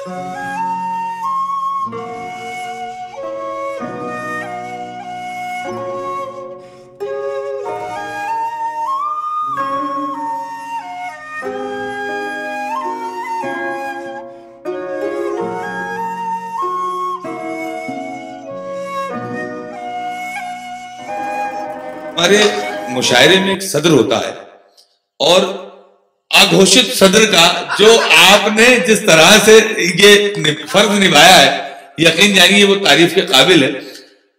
हमारे मुशायरे में एक सदर होता है और अघोषित सदर का जो आपने जिस तरह से ये फर्ज निभाया है, यकीन जानिए वो तारीफ के काबिल है।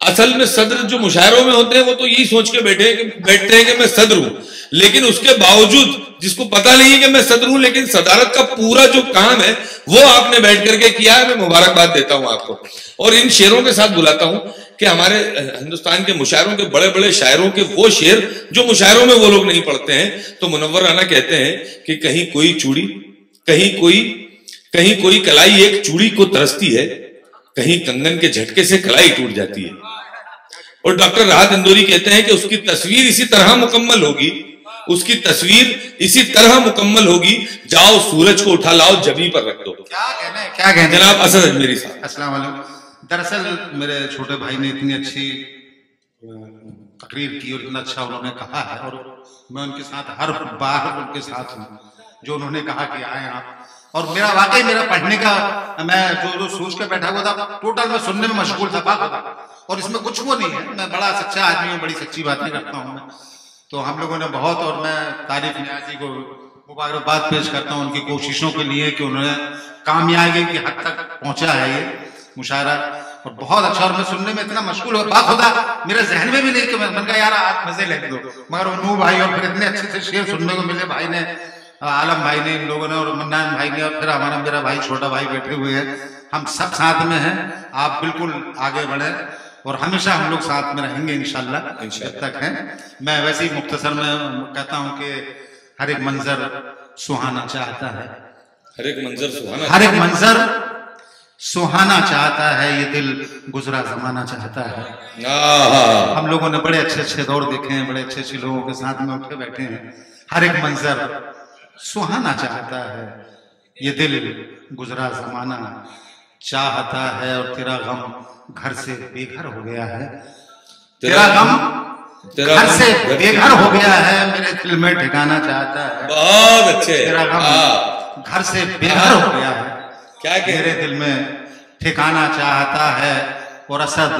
असल में सदर जो मुशायरों में होते हैं वो तो यही सोच के बैठते हैं कि मैं सदर हूं, लेकिन उसके बावजूद जिसको पता नहीं है कि मैं सदर हूं, लेकिन सदारत का पूरा जो काम है वो आपने बैठ करके किया है। मैं मुबारकबाद देता हूं आपको और इन शेरों के साथ बुलाता हूं कि हमारे हिंदुस्तान के मुशायरों के बड़े बड़े शायरों के वो शेर जो मुशायरों में वो लोग नहीं पढ़ते हैं। तो मुनव्वर राना कहते हैं कि कहीं कोई चूड़ी, कहीं कोई कलाई एक चूड़ी को तरसती है, कहीं कंगन के झटके से कलाई टूट जाती है। और डॉक्टर राहत इंदौरी कहते हैं कि उसकी तस्वीर इसी तरह मुकम्मल होगी, उसकी तस्वीर इसी तरह मुकम्मल होगी, जाओ सूरज को उठा लाओ जमी पर रख दो। क्या कहना जनाब असद अजमेरी साहब। अस्सलाम वालेकुम। दरअसल मेरे छोटे भाई ने इतनी अच्छी तकरीर की और इतना अच्छा उन्होंने कहा है और मैं उनके साथ हर बार उनके साथ हूँ जो उन्होंने कहा कि आए आप। और मेरा वाकई मेरा पढ़ने का मैं जो सोच के बैठा हुआ था टोटल मैं सुनने में मशगूल था और इसमें कुछ वो नहीं है। मैं बड़ा सच्चा आदमी हूँ, बड़ी सच्ची बातें करता हूँ मैं। तो हम लोगों ने बहुत, और मैं तारीफ न्याजी को मुबारकबाद पेश करता हूँ उनकी कोशिशों के लिए कि उन्होंने कामयाबी की हद तक पहुंचा है ये मुशायरा और बहुत अच्छा। और मैं सुनने में इतना मशगूल हो बाखुदा मेरे जहन में भी नहीं कि मन का यार आप मजे ले दो, मगर नूह भाई और फिर इतने अच्छे से शेर सुनने को मिले भाई ने, आलम भाई ने, इन लोगों ने और मन्नान भाई ने, और फिर हमारा मेरा भाई छोटा भाई बैठे हुए हैं। हम सब साथ में हैं, आप बिल्कुल आगे बढ़े और हमेशा हम लोग साथ में रहेंगे इंशाल्लाह जब तक हैं। मैं वैसे ही मुख्तसर में कहता हूँ कि हर एक मंजर सुहाना चाहता है, हर एक मंजर सुहाना चाहता है, ये दिल गुजरा जमाना चाहता है। हम लोगों ने बड़े अच्छे अच्छे दौर देखे हैं, बड़े अच्छे अच्छे लोगों के साथ में उठे बैठे हैं। हर एक मंजर सुहाना चाहता है, ये दिल गुजरा जमाना चाहता है। और तेरा गम घर से बेघर हो गया है, तेरा गम घर से बेघर हो गया है, मेरे दिल में ठिकाना चाहता है। बहुत अच्छे। तेरा गम घर से बेघर हो गया है, क्या मेरे दिल में ठिकाना चाहता है। और असद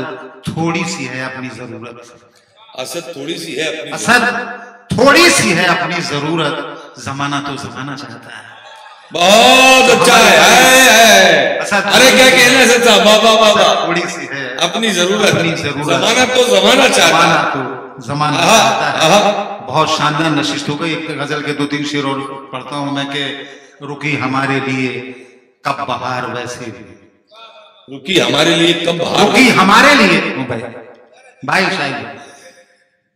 थोड़ी सी है अपनी जरूरत, असद थोड़ी सी है अपनी, असद थोड़ी सी है अपनी जरूरत, जमाना तो जमाना चाहता है। बहुत अच्छा है। असद अरे क्या कहना है सच्चा, बाबा बाबा, थोड़ी सी है अपनी जरूरत, जमाना तो जमाना चाहता है, तो जमाना चाहता है। बहुत शानदार नशिश हो गई। एक गजल के 2-3 शेर और पढ़ता हूं मैं कि रुकी हमारे लिए कब बहार वैसे भी, रुकी हमारे लिए कब बहार, रुकी हमारे लिए भाई शायद,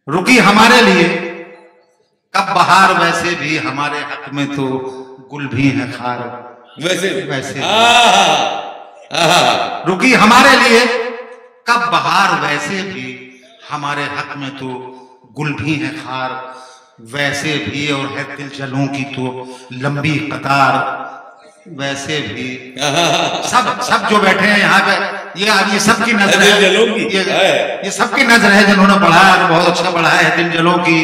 रुकी हमारे लिए कब बहार वैसे भी, हमारे हक में तो गुल भी है खार वैसे रुकी हमारे लिए कब बहार वैसे भी, हमारे हक में तो गुल भी है खार वैसे भी। और है दिल जलों की तो लंबी कतार वैसे भी। सब जो बैठे हैं यहाँ पे ये सबकी नजर है, ये सबकी नजर है जिन्होंने पढ़ा है, बहुत अच्छा पढ़ा है। दिल जलों की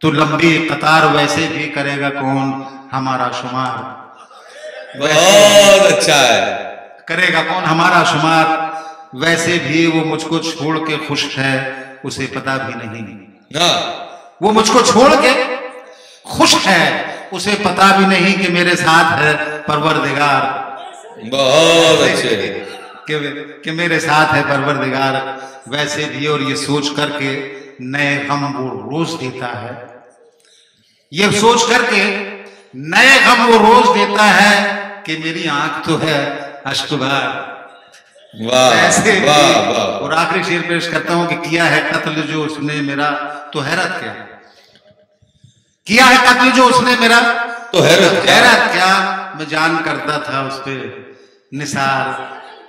तो लंबी कतार वैसे भी, करेगा कौन हमारा शुमार, बहुत अच्छा है, करेगा कौन हमारा शुमार वैसे भी। वो मुझको छोड़ के खुश है, उसे पता भी नहीं, वो मुझको छोड़ के खुश है, उसे पता भी नहीं कि मेरे साथ है परवरदिगार। बहुत अच्छे कि मेरे साथ है परवरदिगार वैसे भी। और ये सोच करके नए गम वो रोज देता है, ये सोच करके नए गम वो रोज देता है कि मेरी आंख तो है अश्कबार। वाह। और आखिरी शेर पेश करता हूं कि किया है कत्ल जो उसने मेरा तो हैरत क्या, किया है कत्ल जो उसने मेरा तो हैरत क्या, मैं जान करता था उस पे निसार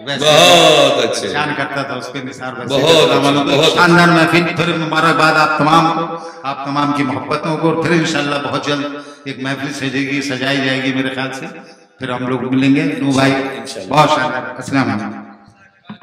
वैसे, बहुत अच्छे, जान करता था उस पे निसार वैसे। बहुत शानदार महफिल, फिर मुबारकबाद आप तमाम को, आप तमाम की मोहब्बतों को। फिर इंशाल्लाह बहुत जल्द एक महफिल सजेगी, सजाई जाएगी मेरे ख्याल से। फिर हम लोग मिलेंगे। नो भाई, बहुत शानदार। अस्सलाम वालेकुम।